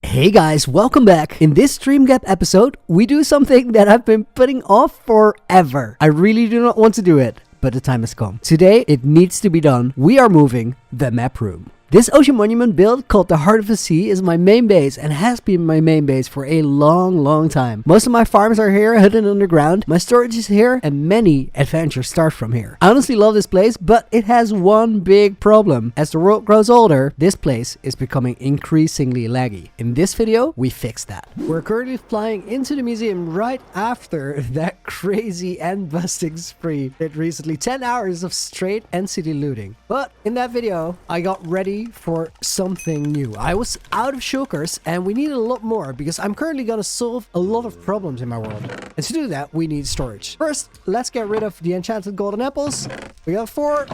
Hey guys, welcome back. In this stream gap episode, we do something that I've been putting off forever. I really do not want to do it, but the time has come. Today, it needs to be done. We are moving the map room. This ocean monument build called the Heart of the Sea is my main base and has been my main base for a long time. Most of my farms are here, hidden underground, my storage is here, and many adventures start from here. I honestly love this place, but it has one big problem. As the world grows older, this place is becoming increasingly laggy. In this video, we fix that. We're currently flying into the museum right after that crazy and busting spree. Did recently 10 hours of straight end city looting. But in that video, I got ready for something new. I was out of shulkers and we need a lot more because I'm currently gonna solve a lot of problems in my world. And to do that, we need storage. First, let's get rid of the enchanted golden apples. We got 4,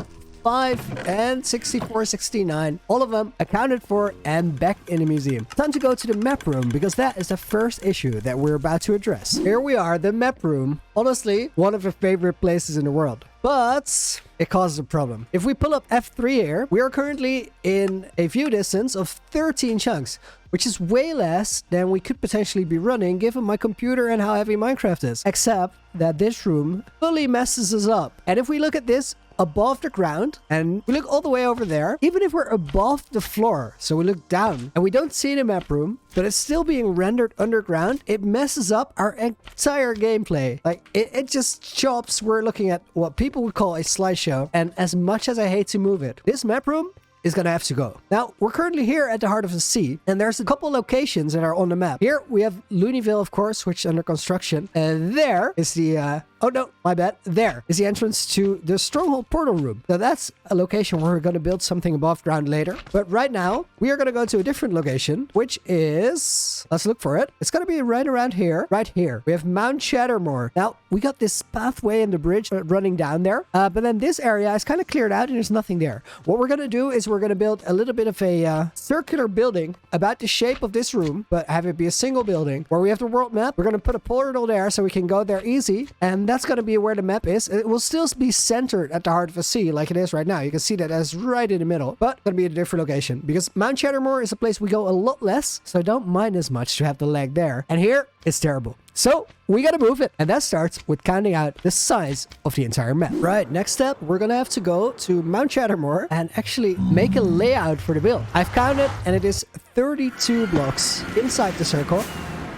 5, and 64, 69. All of them accounted for and back in the museum. Time to go to the map room because that is the first issue that we're about to address. Here we are, the map room. Honestly, one of the favorite places in the world. But it causes a problem. If we pull up F3 here, we are currently in a view distance of 13 chunks, which is way less than we could potentially be running given my computer and how heavy Minecraft is. Except that this room fully messes us up. And if we look at this above the ground and we look all the way over there, even if we're above the floor, so we look down and we don't see the map room, but it's still being rendered underground, it messes up our entire gameplay. Like it just chops. We're looking at what people would call a slideshow, and as much as I hate to move it, this map room is gonna have to go. Now, we're currently here at the Heart of the Sea, and there's a couple locations that are on the map. Here, we have Looneyville, of course, which is under construction. And there is the, oh no, my bad. There is the entrance to the Stronghold portal room. Now, that's a location where we're gonna build something above ground later. But right now, we are gonna go to a different location, which is, let's look for it. It's gonna be right around here, right here. We have Mount Shattermore. Now, we got this pathway and the bridge running down there. But then this area is kind of cleared out and there's nothing there. What we're gonna do is we're going to build a little bit of a circular building about the shape of this room, but have it be a single building where we have the world map. We're going to put a portal there so we can go there easy, and that's going to be where the map is. It will still be centered at the Heart of the Sea like it is right now. You can see that as right in the middle, but going to be a different location because Mount Shattermore is a place we go a lot less, so I don't mind as much to have the lag there. And here it's terrible. So we gotta move it, and that starts with counting out the size of the entire map. Right, next step, we're gonna have to go to Mount Shattermore and actually make a layout for the build. I've counted, and it is 32 blocks inside the circle.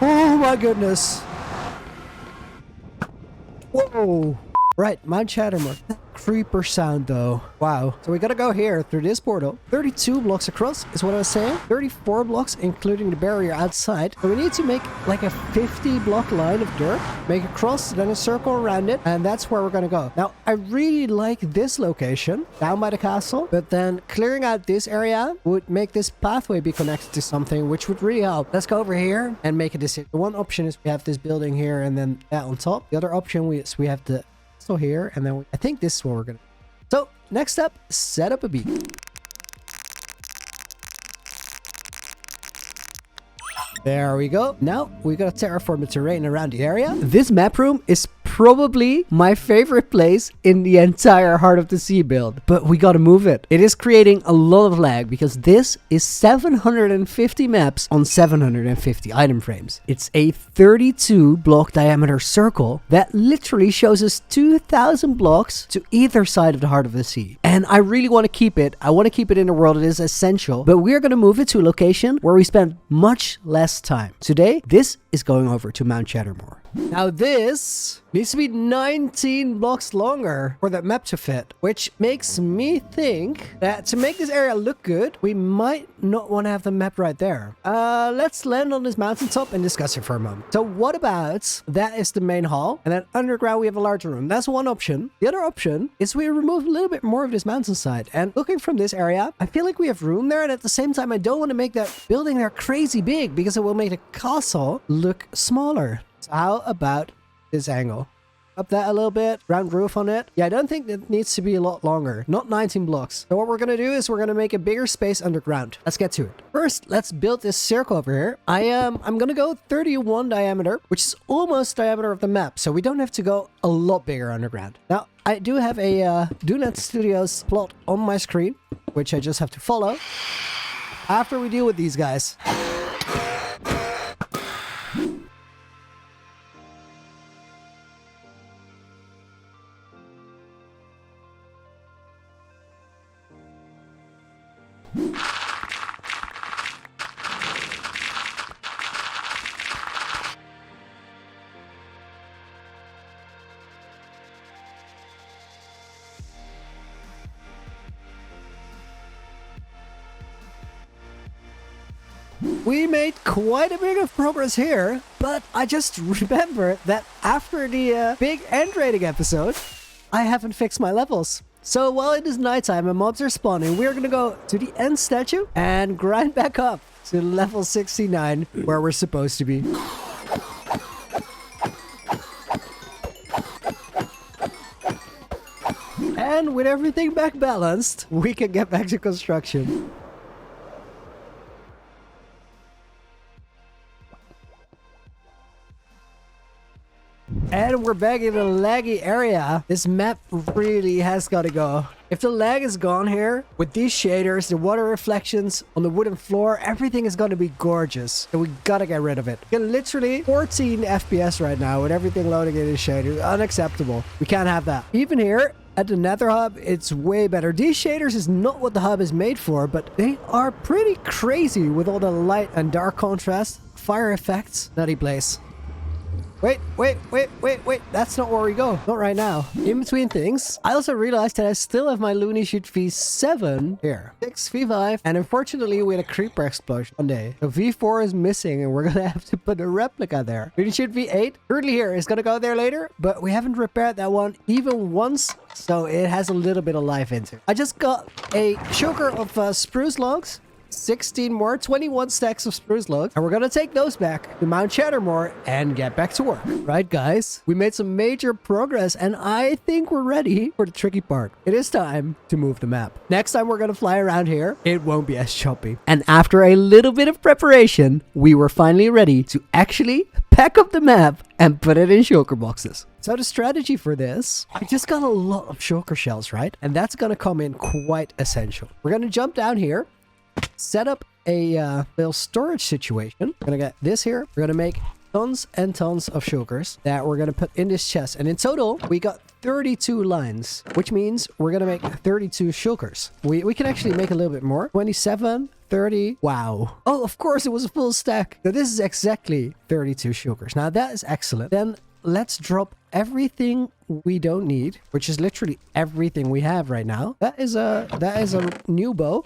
Oh my goodness. Whoa. Right, Mount Shattermore. Creeper sound though. Wow. So we gotta go here through this portal. 32 blocks across is what I was saying. 34 blocks including the barrier outside. So we need to make like a 50 block line of dirt. Make a cross, then a circle around it. And that's where we're gonna go. Now, I really like this location down by the castle. But then clearing out this area would make this pathway be connected to something, which would really help. Let's go over here and make a decision. The one option is we have this building here and then that on top. The other option is we have the here, and then I think this is what we're gonna. So next up, set up a beacon. There we go. Now we gotta terraform the terrain around the area. This map room is probably my favorite place in the entire Heart of the Sea build, but we gotta move it. It is creating a lot of lag because this is 750 maps on 750 item frames. It's a 32 block diameter circle that literally shows us 2,000 blocks to either side of the Heart of the Sea. And I really want to keep it. I want to keep it in the world. It is essential, but we're going to move it to a location where we spend much less time. Today, this is going over to Mount Shattermore. Now this needs to be 19 blocks longer for that map to fit, which makes me think that to make this area look good, we might not want to have the map right there. Let's land on this mountaintop and discuss it for a moment. So what about that is the main hall, and then underground we have a larger room. That's one option. The other option is we remove a little bit more of this mountainside, and looking from this area, I feel like we have room there, and at the same time, I don't want to make that building there crazy big because it will make the castle look smaller. So how about this angle? Up that a little bit, round roof on it. Yeah, I don't think it needs to be a lot longer. Not 19 blocks. So what we're gonna do is we're gonna make a bigger space underground. Let's get to it. First, let's build this circle over here. I'm gonna go 31 diameter, which is almost diameter of the map. So we don't have to go a lot bigger underground. Now, I do have a DoNet Studios plot on my screen, which I just have to follow after we deal with these guys. we made quite a bit of progress here, but I just remember that after the big end rating episode, I haven't fixed my levels. So while it is nighttime and mobs are spawning, we're gonna go to the end statue and grind back up to level 69 where we're supposed to be. And with everything back balanced, we can get back to construction. And we're back in a laggy area. This map really has got to go. If the lag is gone here, with these shaders, the water reflections on the wooden floor, everything is going to be gorgeous. And we gotta get rid of it. We're literally 14 FPS right now with everything loading in the shader. Unacceptable. We can't have that. Even here at the Nether hub, it's way better. These shaders is not what the hub is made for, but they are pretty crazy with all the light and dark contrast, fire effects. Nutty place. Wait. That's not where we go. Not right now. In between things, I also realized that I still have my Looney Chute V7 here. 6 V5, and unfortunately we had a creeper explosion one day. So V4 is missing and we're gonna have to put a replica there. Looney Chute V8, currently here, is gonna go there later, but we haven't repaired that one even once, so it has a little bit of life into it. I just got a choker of spruce logs. 16 more, 21 stacks of spruce logs, and we're gonna take those back to Mount Chattermore and get back to work. Right, guys? We made some major progress, and I think we're ready for the tricky part. It is time to move the map. Next time we're gonna fly around here, it won't be as choppy. And after a little bit of preparation, we were finally ready to actually pack up the map and put it in shulker boxes. So the strategy for this, I just got a lot of shulker shells, right? And that's gonna come in quite essential. We're gonna jump down here, set up a little storage situation. We're gonna get this here. We're gonna make tons and tons of shulkers that we're gonna put in this chest. And in total, we got 32 lines, which means we're gonna make 32 shulkers. We can actually make a little bit more. 27, 30. Wow. Oh, of course, it was a full stack. So this is exactly 32 shulkers. Now that is excellent. Then let's drop everything we don't need, which is literally everything we have right now. That is a new bow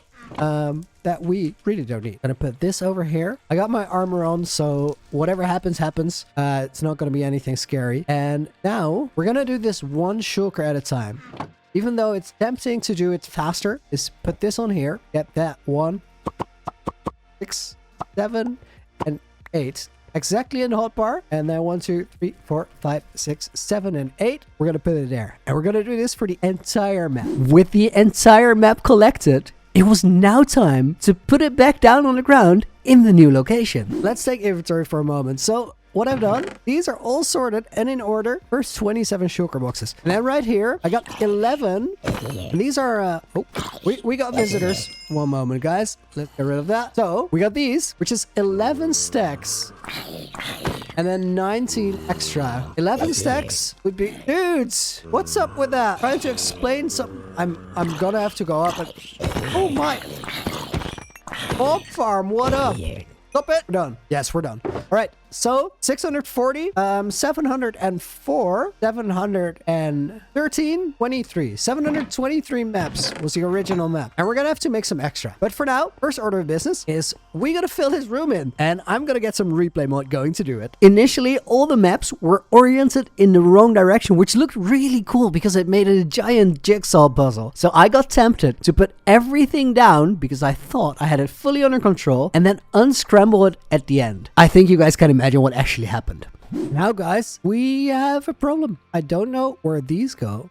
that we really don't need. Gonna put this over here. I got my armor on, so whatever happens, happens. It's not gonna be anything scary. And now we're gonna do this one shulker at a time. Even though it's tempting to do it faster, is put this on here. Get that 1, 6, 7, and 8. Exactly in the hotbar, and then 1, 2, 3, 4, 5, 6, 7, and 8. We're gonna put it there, and we're gonna do this for the entire map. With the entire map collected, it was now time to put it back down on the ground in the new location. Let's take inventory for a moment. So what I've done, these are all sorted and in order. First 27 shulker boxes. And then right here, I got 11. And these are, we got visitors. One moment, guys. Let's get rid of that. So we got these, which is 11 stacks. And then 19 extra. 11 stacks would be... Dudes, what's up with that? Trying to explain some... I'm gonna have to go up and... Oh my... Mob farm, what up? Stop it. We're done. Yes, we're done. All right. So 640, 704, 713, 23. 723 maps was the original map. And we're going to have to make some extra. But for now, first order of business is we got to fill this room in. And I'm going to get some replay mod going to do it. Initially, all the maps were oriented in the wrong direction, which looked really cool because it made it a giant jigsaw puzzle. So I got tempted to put everything down because I thought I had it fully under control and then unscramble it at the end. I think you guys can imagine what actually happened. Now, guys, we have a problem. I don't know where these go.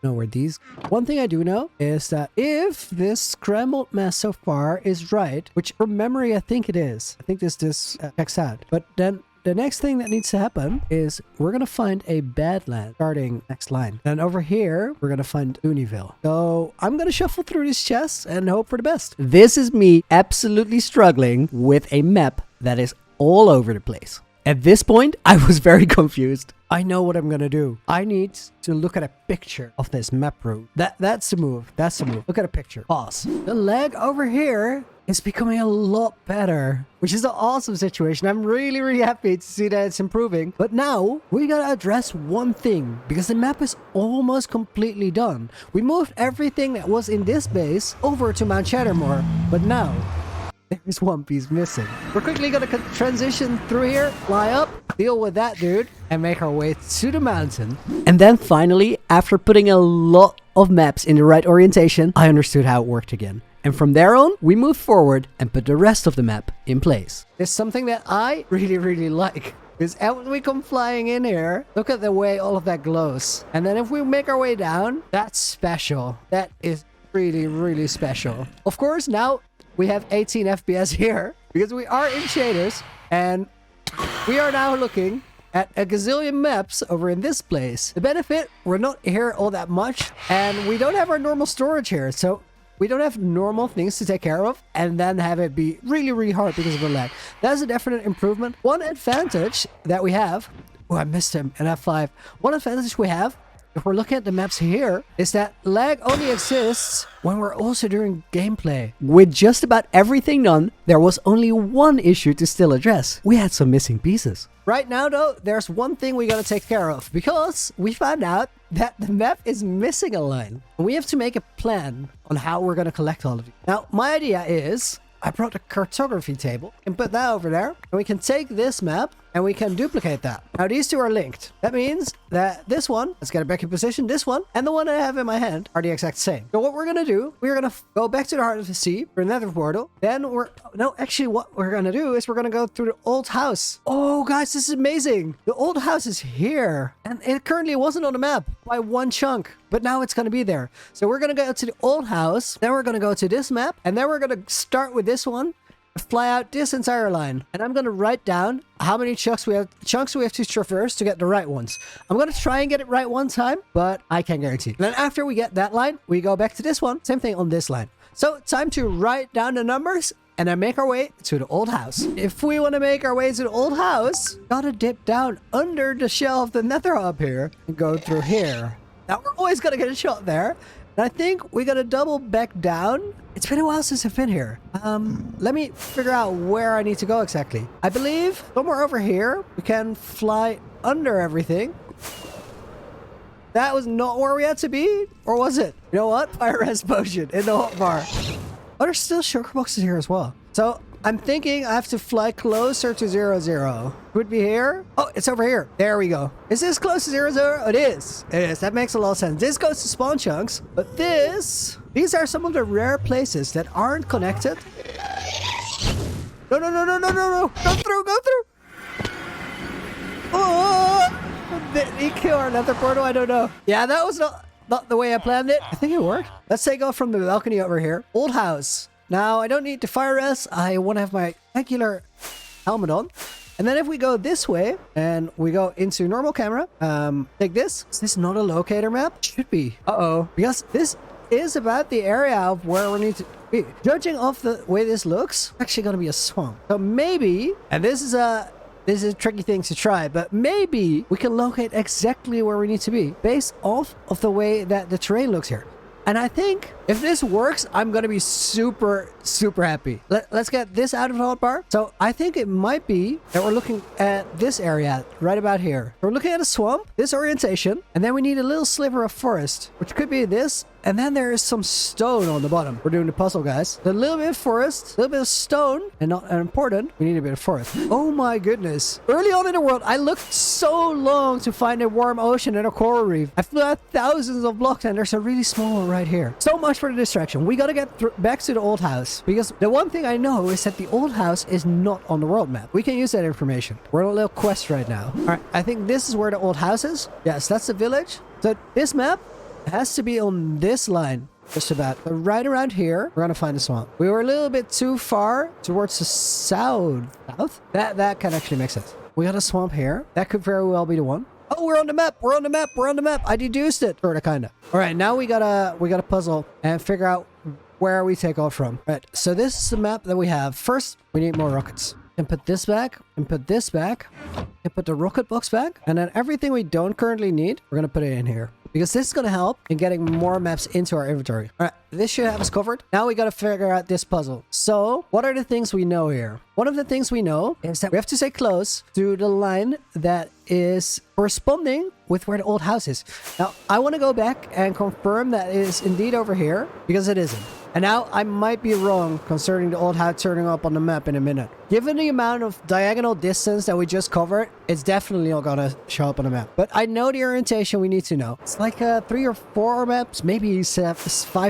One thing I do know is that if this scrambled mess so far is right, which from memory, I think it is. I think this checks out. But then the next thing that needs to happen is we're going to find a badland starting next line. And over here, we're going to find Looneyville. So I'm going to shuffle through these chests and hope for the best. This is me absolutely struggling with a map that is all over the place. At this point, I was very confused. I know what I'm gonna do. I need to look at a picture of this map room. That's the move. That's the move. Look at a picture. Pause. The lag over here is becoming a lot better, which is an awesome situation. I'm really, really happy to see that it's improving. But now we gotta address one thing because the map is almost completely done. We moved everything that was in this base over to Mount Chattermore, but now There's one piece missing. We're quickly gonna transition through here, fly up, deal with that dude, and make our way to the mountain. And then finally, after putting a lot of maps in the right orientation, I understood how it worked again. And from there on, we moved forward and put the rest of the map in place. It's something that I really like. Because as we come flying in here, look at the way all of that glows. And then if we make our way down, that's special. That is really special. Of course, now we have 18 FPS here because we are in shaders, and we are now looking at a gazillion maps over in this place. The benefit, we're not here all that much, and we don't have our normal storage here, so we don't have normal things to take care of and then have it be really hard because of the lag. That's a definite improvement. One advantage that we have, oh, I missed him in F5. One advantage we have, if we're looking at the maps here, is that lag only exists when we're also doing gameplay. With just about everything done, there was only one issue to still address. We had some missing pieces. Right now though, there's one thing we gotta take care of, because we found out that the map is missing a line. We have to make a plan on how we're gonna collect all of it. Now, my idea is, I brought a cartography table and put that over there, and we can take this map and we can duplicate that. Now these two are linked. That means that this one, let's get it back in position, this one and the one I have in my hand are the exact same. So what we're gonna do, we're gonna go back to the heart of the sea for another portal. Then what we're gonna do is we're gonna go through the old house. Oh guys, this is amazing. The old house is here, and it currently wasn't on the map by one chunk, but now it's gonna be there. So we're gonna go to the old house, then we're gonna go to this map, and then we're gonna start with this one, fly out this entire line, and I'm gonna write down how many chunks we have to traverse to get the right ones. I'm gonna try and get it right one time, but I can't guarantee. Then after we get that line, we go back to this one, same thing on this line. So time to write down the numbers and then make our way to the old house. If we want to make our way to the old house, gotta dip down under the shell of the nether hub here and go through here. Now we're always gonna get a shot there. And I think we gotta double back down. It's been a while since I've been here. Let me figure out where I need to go exactly. I believe somewhere over here, we can fly under everything. That was not where we had to be, or was it? You know what? Fire res potion in the hotbar. Oh, there's still sugar boxes here as well. So I'm thinking I have to fly closer to 0, 0. Would be here. Oh, it's over here. There we go. Is this close to 0, 0? It is. It is. That makes a lot of sense. This goes to spawn chunks, but these are some of the rare places that aren't connected. No. Go through. Oh, did he kill our nether portal? I don't know. Yeah, that was not the way I planned it. I think it worked. Let's take off from the balcony over here. Old house. Now, I don't need to fire res. I want to have my regular helmet on. And then if we go this way and we go into normal camera, take this. Is this not a locator map? Should be. Uh-oh. Because this is about the area of where we need to be. Judging off the way this looks, actually going to be a swamp. So maybe, and this is a tricky thing to try, but maybe we can locate exactly where we need to be based off of the way that the terrain looks here. And I think if this works, I'm going to be super happy. Let's get this out of the hotbar. So I think it might be that we're looking at this area right about here. We're looking at a swamp, this orientation, and then we need a little sliver of forest, which could be this. And then there is some stone on the bottom. We're doing the puzzle, guys. A little bit of forest, a little bit of stone, and not important, we need a bit of forest. Oh my goodness. Early on in the world, I looked so long to find a warm ocean and a coral reef. I flew out thousands of blocks, and there's a really small one right here. So much for the distraction. We gotta get back to the old house, because the one thing I know is that the old house is not on the world map. We can use that information. We're on a little quest right now. All right, I think this is where the old house is. Yes, that's the village. So this map has to be on this line, just about. So right around here, we're gonna find a swamp. We were a little bit too far towards the south. That can actually make sense. We got a swamp here. That could very well be the one. Oh, we're on the map. We're on the map. We're on the map. I deduced it, sort of, kind of. All right, now we gotta puzzle and figure out where we take off from. Right. So this is the map that we have. First, we need more rockets. And put this back, and put this back, and put the rocket box back, and then everything we don't currently need, we're gonna put it in here. Because this is going to help in getting more maps into our inventory. All right, this should have us covered. Now we got to figure out this puzzle. So what are the things we know here? One of the things we know is that we have to stay close to the line that is corresponding with where the old house is. Now, I want to go back and confirm that it is indeed over here, because it isn't. And now I might be wrong concerning the old house turning up on the map in a minute. Given the amount of diagonal distance that we just covered, it's definitely not gonna show up on the map. But I know the orientation we need to know. It's like 3 or 4 maps, maybe 5,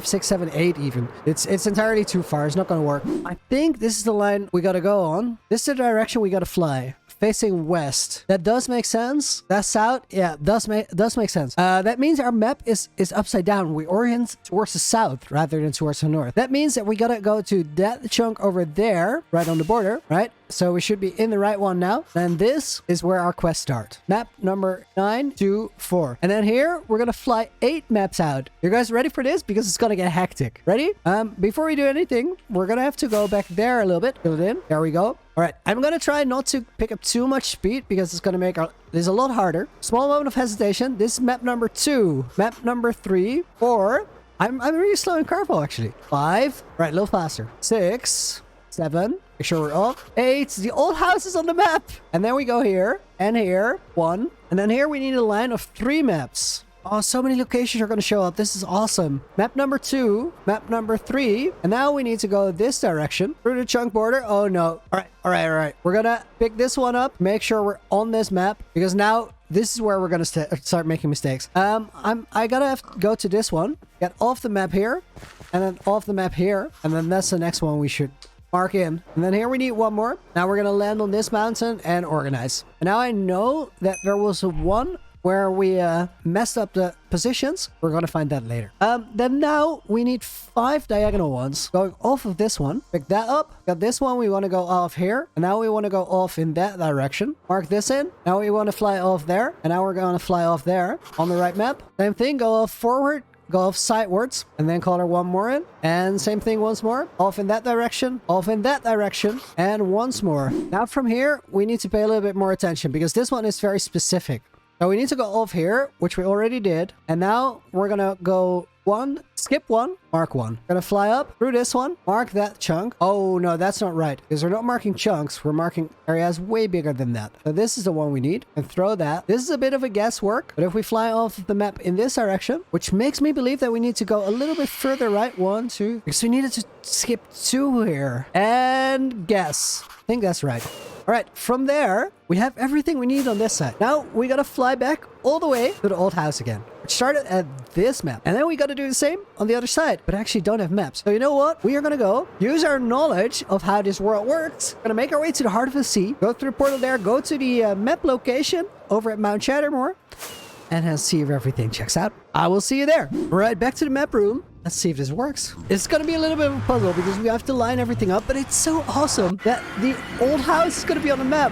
6, 7, 8 even. It's entirely too far. It's not gonna work. I think this is the line we gotta go on. This is the direction we gotta fly. Facing west. That does make sense. That's south. Yeah, does make sense. That means our map is upside down. We orient towards the south rather than towards the north. That means that we gotta go to that chunk over there, right on the border, right? So we should be in the right one now. And this is where our quest starts. Map number 924. And then here, we're gonna fly 8 maps out. You guys ready for this? Because it's gonna get hectic. Ready? Before we do anything, we're gonna have to go back there a little bit. Fill it in. There we go. All right, I'm gonna try not to pick up too much speed because it's gonna make this a lot harder. Small moment of hesitation. This is map number 2. Map number 3, 4. I'm really slow and careful actually. 5. Right, a little faster. 6, 7. Make sure we're up. 8. The old house is on the map. And then we go here and here. 1. And then here we need a line of 3 maps. Oh, so many locations are going to show up. This is awesome. Map number 2, map number 3. And now we need to go this direction through the chunk border. Oh, no. All right. We're going to pick this one up. Make sure we're on this map because now this is where we're going to start making mistakes. I got to have to go to this one. Get off the map here and then off the map here. And then that's the next one we should mark in. And then here we need one more. Now we're going to land on this mountain and organize. And now I know that there was one where we messed up the positions. We're gonna find that later. Then now we need 5 diagonal ones going off of this one. Pick that up. Got this one. We want to go off here. And now we want to go off in that direction. Mark this in. Now we want to fly off there. And now we're going to fly off there on the right map. Same thing. Go off forward. Go off sidewards. And then color one more in. And same thing once more. Off in that direction. Off in that direction. And once more. Now from here, we need to pay a little bit more attention because this one is very specific. So we need to go off here, which we already did. And now we're going to go 1, skip 1, mark 1. Gonna fly up through this one, mark that chunk. Oh, no, that's not right. Because we're not marking chunks. We're marking areas way bigger than that. So this is the one we need. And throw that. This is a bit of a guesswork. But if we fly off the map in this direction, which makes me believe that we need to go a little bit further right. 1, 2. Because we needed to skip 2 here. And guess. I think that's right. All right, from there, we have everything we need on this side. Now, we gotta fly back all the way to the old house again. Which started at this map. And then we gotta do the same on the other side. But I actually don't have maps. So you know what? We are gonna go use our knowledge of how this world works. Gonna make our way to the heart of the sea. Go through the portal there. Go to the map location over at Mount Chattermore. And see if everything checks out. I will see you there. All right, back to the map room. Let's see if this works. It's gonna be a little bit of a puzzle because we have to line everything up, but it's so awesome that the old house is gonna be on the map.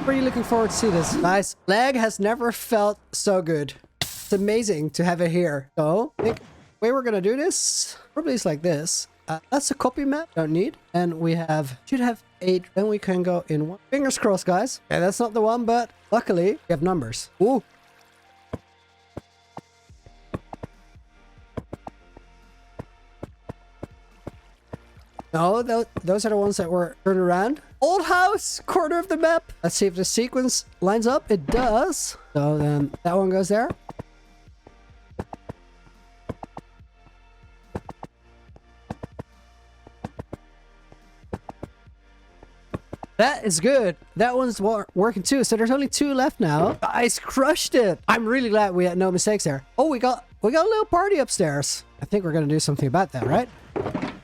Really looking forward to see this. Guys, lag has never felt so good. It's amazing to have it here. So, I think the way we're gonna do this, probably is like this. That's a copy map, don't need. And we should have 8, then we can go in 1. Fingers crossed, guys. Okay, that's not the one, but luckily, we have numbers. Ooh. No, those are the ones that were turned around. Old house, corner of the map. Let's see if the sequence lines up. It does. So then that one goes there. That is good. That one's working too. So there's only 2 left now. Guys, crushed it. I'm really glad we had no mistakes there. Oh, we got a little party upstairs. I think we're gonna do something about that, right?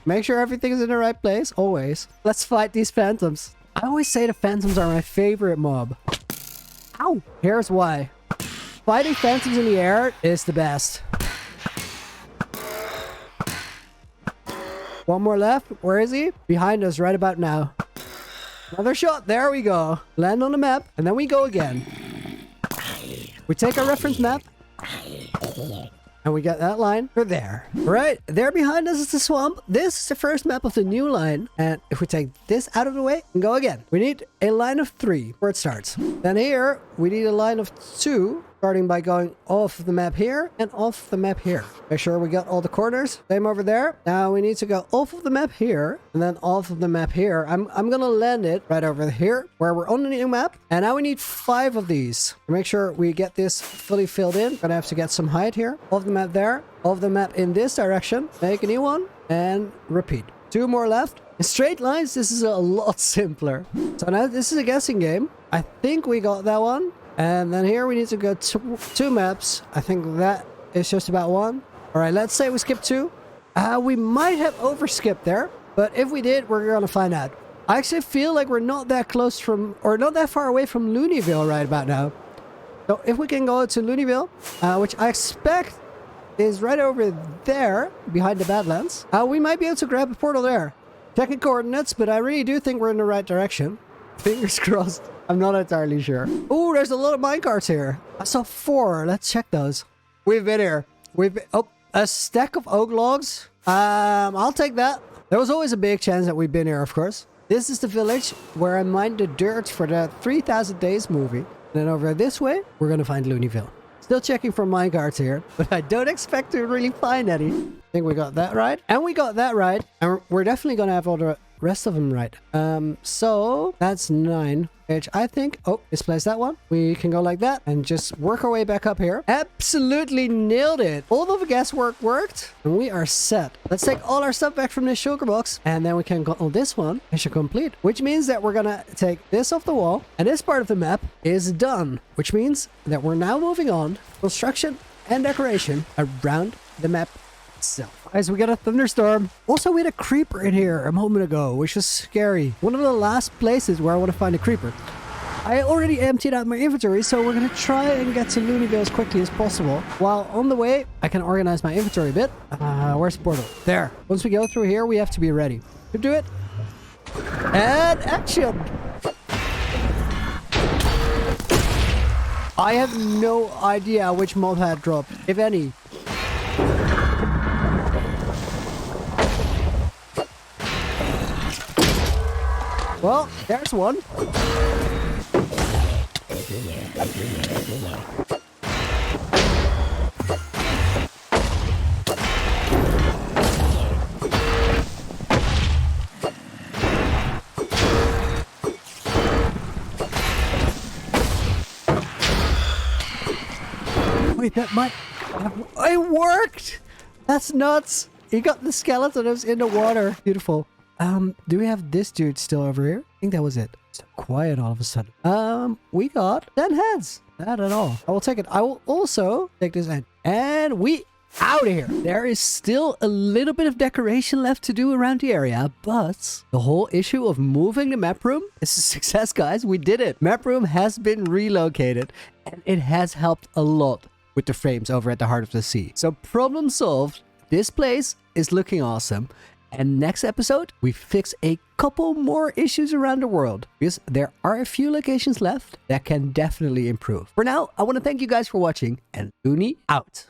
Make sure everything is in the right place, always. Let's fight these phantoms. I always say the phantoms are my favorite mob. Ow! Here's why. Fighting phantoms in the air is the best. One more left. Where is he? Behind us right about now. Another shot. There we go. Land on the map, and then we go again. We take our reference map. And we got that line for there. Right, there behind us is the swamp. This is the first map of the new line. And if we take this out of the way and go again, we need a line of 3 where it starts. Then here, we need a line of 2, starting by going off the map here and off the map here. Make sure we got all the corners. Same over there. Now we need to go off of the map here and then off of the map here. I'm gonna land it right over here where we're on the new map. And now we need 5 of these to make sure we get this fully filled in. Gonna have to get some height here. Off the map there. Off the map in this direction. Make a new one. and repeat. 2 more left. In straight lines, this is a lot simpler. So now this is a guessing game. I think we got that one. And then here we need to go 2 maps. I think that is just about 1. All right, let's say we skip 2. We might have overskipped there, but if we did, we're gonna find out. I actually feel like we're not that close from, or not that far away from Looneyville right about now. So if we can go to Looneyville, which I expect is right over there, behind the Badlands, we might be able to grab a portal there. Checking coordinates, but I really do think we're in the right direction. Fingers crossed. I'm not entirely sure. Oh, there's a lot of minecarts here. I saw 4. Let's check those. We've been here. Oh, a stack of oak logs. I'll take that. There was always a big chance that we've been here, of course. This is the village where I mined the dirt for the 3000 Days movie. And then over this way, we're gonna find Looneyville. Still checking for minecarts here, but I don't expect to really find any. I think we got that right. And we got that right. And we're definitely gonna have all the rest of them right. So that's 9, which I think, oh, displace that one. We can go like that and just work our way back up here. Absolutely nailed it. All of the guesswork worked and we are set. Let's take all our stuff back from this sugar box and then we can go on this one. Mission complete, which means that we're gonna take this off the wall and this part of the map is done, which means that we're now moving on construction and decoration around the map itself. Guys, we got a thunderstorm. Also, we had a creeper in here a moment ago, which was scary. One of the last places where I want to find a creeper. I already emptied out my inventory, so we're going to try and get to Looneyville as quickly as possible. While on the way, I can organize my inventory a bit. Where's the portal? There. Once we go through here, we have to be ready. To do it. And action! I have no idea which mob had dropped, if any. Well, there's one. Wait, that might... It worked! That's nuts! He got the skeleton that was in the water. Beautiful. Do we have this dude still over here? I think that was it. So quiet all of a sudden. We got 10 heads. Not at all. I will take it. I will also take this end. And we out of here. There is still a little bit of decoration left to do around the area, but the whole issue of moving the map room is a success, guys. We did it. Map room has been relocated and it has helped a lot with the frames over at the heart of the sea. So problem solved. This place is looking awesome. And next episode, we fix a couple more issues around the world because there are a few locations left that can definitely improve. For now, I want to thank you guys for watching and Looney out.